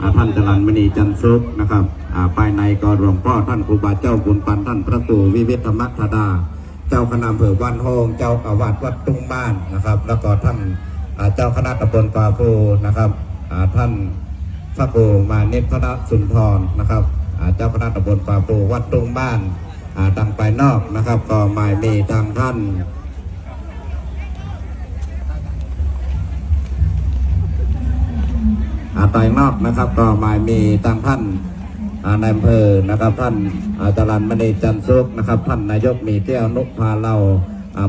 ท่านจรัญมณีจันทร์สุขนะครับภายในก็หลวงพ่อท่านครูบาเจ้าบุญปันท่านพระตู่วิเวธธรรมธดาเจ้าคณะอำเภอบ้านโฮงเจ้าอาวาสวัดตุ้งบ้านนะครับแล้วก็ท่านเจ้าคณะตำบลป่าโพนะครับท่านพระครูมานิตธนสุนทรนะครับเจ้าคณะตำบลป่าโพวัดตุ้งบ้านดังไปนอกนะครับก็หมายมีทางท่านตายนอกนะครับก็หมายมีทางท่านนายอำเภอนะครับท่านจรัญมณีจันทร์สุขนะครับท่านนายกมีเที่ยวนุพาเรา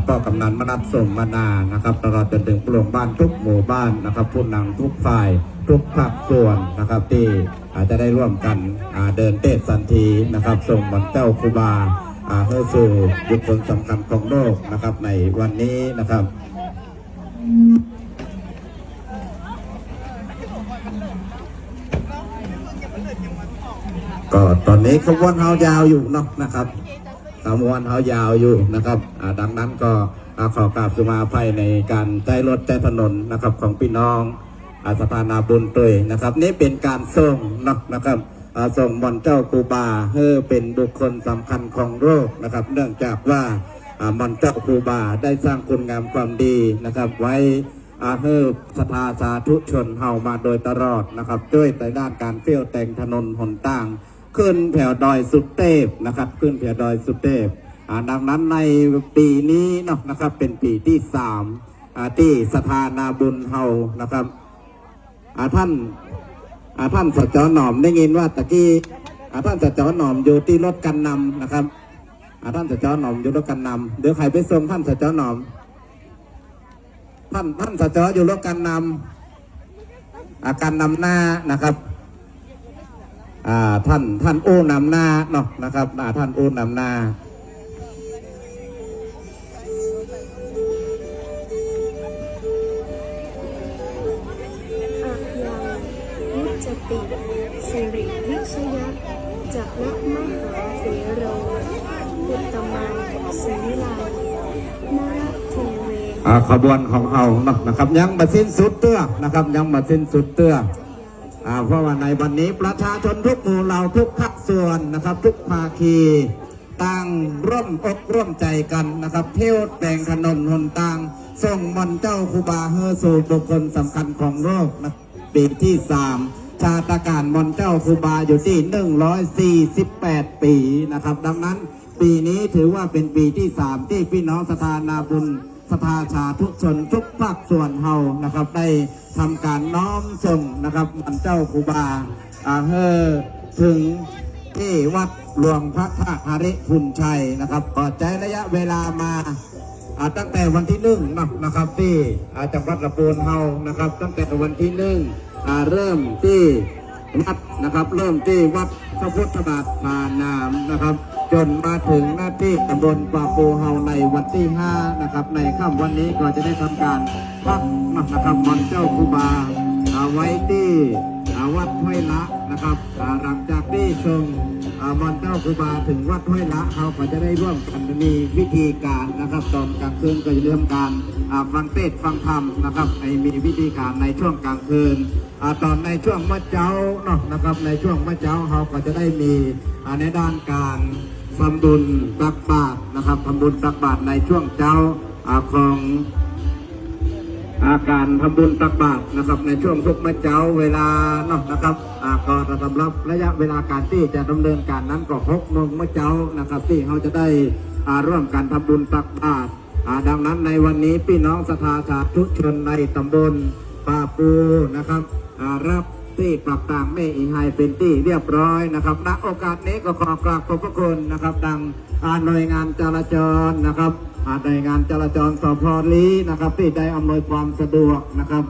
ป้อกำนันมนัสสมมานานะครับตลอดจนถึงผู้หลวงบ้านทุกหมู่บ้านนะครับผู้นำทุกฝ่ายทุกภาคส่วนนะครับที่จะได้ร่วมกันเดินเทศสันทีนะครับส่งบรรเจ้าครูบาเพื่อสู่บุคคลสำคัญของโลกนะครับในวันนี้นะครับก็ตอนนี้ขบวนเฮายาวอยู่เนาะนะครับขบวนเฮายาวอยู่นะครับดังนั้นก็ขอกราบสุมาภัยในการใช้รถใช้ถนนนะครับของพี่น้องสถานาบุญตุยนะครับนี่เป็นการส่งเนาะนะครับส่งบรรเจ้าครูบาเพื่อเป็นบุคคลสำคัญของโลกนะครับเนื่องจากว่าบรรเจ้าครูบาได้สร้างคุณงามความดีนะครับไว้เพื่อศรัทธาสาธุชนเฮามาโดยตลอดนะครับด้วยในด้านการเฟี่ยวแต่งถนนหนทางขึ้นแถวดอยสุเทพนะครับขึ้นแถวดอยสุเทพดังนั้นในปีนี้เนาะนะครับเป็นปีที่3ที่สถานาบุญเฮานะครับท่านสจ.หนอมได้ยินว่าตะกี้ท่านสจ.หนอมอยู่ที่รถกันนำนะครับท่านสจ.หนอมอยู่รถกันนำเดี๋ยวใครไปส่งท่านสจ.หนอมท่านสจ.อยู่รถกันนำการนำหน้านะครับท่านอู้นำหน้าเนาะนะครับท่านอู้นำหน้ามุจติสิริวิชยะจักรมหาเถโรอุตตมังสีลานรเทเวขบวนของเฮาเนาะนะครับยังมาสิ้นสุดเตื้อนะครับยังมาสิ้นสุดเตื้อเพราะว่าในวันนี้ประชาชนทุกหมู่เหล่าทุกภาคส่วนนะครับทุกภาคีต่างร่วมอกร่วมใจกันนะครับเที่ยวแต่งถนนหนทางส่งบรรเจ้าครูบาเฮอสู่บุคคลสำคัญของโลกนะปีที่3ชาตการบรรเจ้าครูบาอยู่ที่148ปีนะครับดังนั้นปีนี้ถือว่าเป็นปีที่3ที่พี่น้องสถานาบุญสภาชาทุกชนทุกภาคส่วนเฮานะครับได้ทำการน้อมส่งนะครับบรรเจ้าครูบาเฮอถึงที่วัดหลวงพระธาตุหริพุนชัยนะครับก็ใช้ระยะเวลามาตั้งแต่วันที่1นะครับที่จังหวัดลำพูนเฮานะครับตั้งแต่วันที่1เริ่มที่วัดนะครับเริ่มที่วัดพระพุทธบาทผานามนะครับจนมาถึงหน้าที่ตำบลป่าปูเฮาในวันที่5นะครับในค่ำวันนี้ก็จะได้ทำการพักนะครับบรรเจ้าครูบาไว้ที่วัดห้วยละนะครับหลังจากที่ชมบรรเจ้าครูบาถึงวัดห้วยละเขาก็จะได้ร่วมกันมีวิธีการนะครับตอนกลางคืนก็จะเริ่มการฟังเทศน์ฟังธรรมนะครับมีวิธีการในช่วงกลางคืนตอนในช่วงมะเจ้าเนาะนะครับในช่วงมะเจ้าเขาก็จะได้มีในด้านการทำบุญตักบาตรนะครับทำบุญตักบาตรในช่วงเจ้าของการทำบุญตักบาตรนะครับในช่วงทุกมะเจ้าเวลาเนาะนะครับก็สำหรับระยะเวลาการที่จะดำเนินการนั้นก็6 โมงมะเจ้านะครับที่เขาจะได้ร่วมกันทำบุญตักบาตรดังนั้นในวันนี้พี่น้องศรัทธาสาธุชนในตำบลป่าปูนะครับรับที่ปรับต่างไม่อีไฮเป็นที่เรียบร้อยนะครับณโอกาสนี้ก็ขอกราบขอบพระคุณนะครับดังหน่วยงานจราจรนะครับหน่วยงานจราจรสพ.ลีนะครับที่ได้อำนวยความสะดวกนะครับ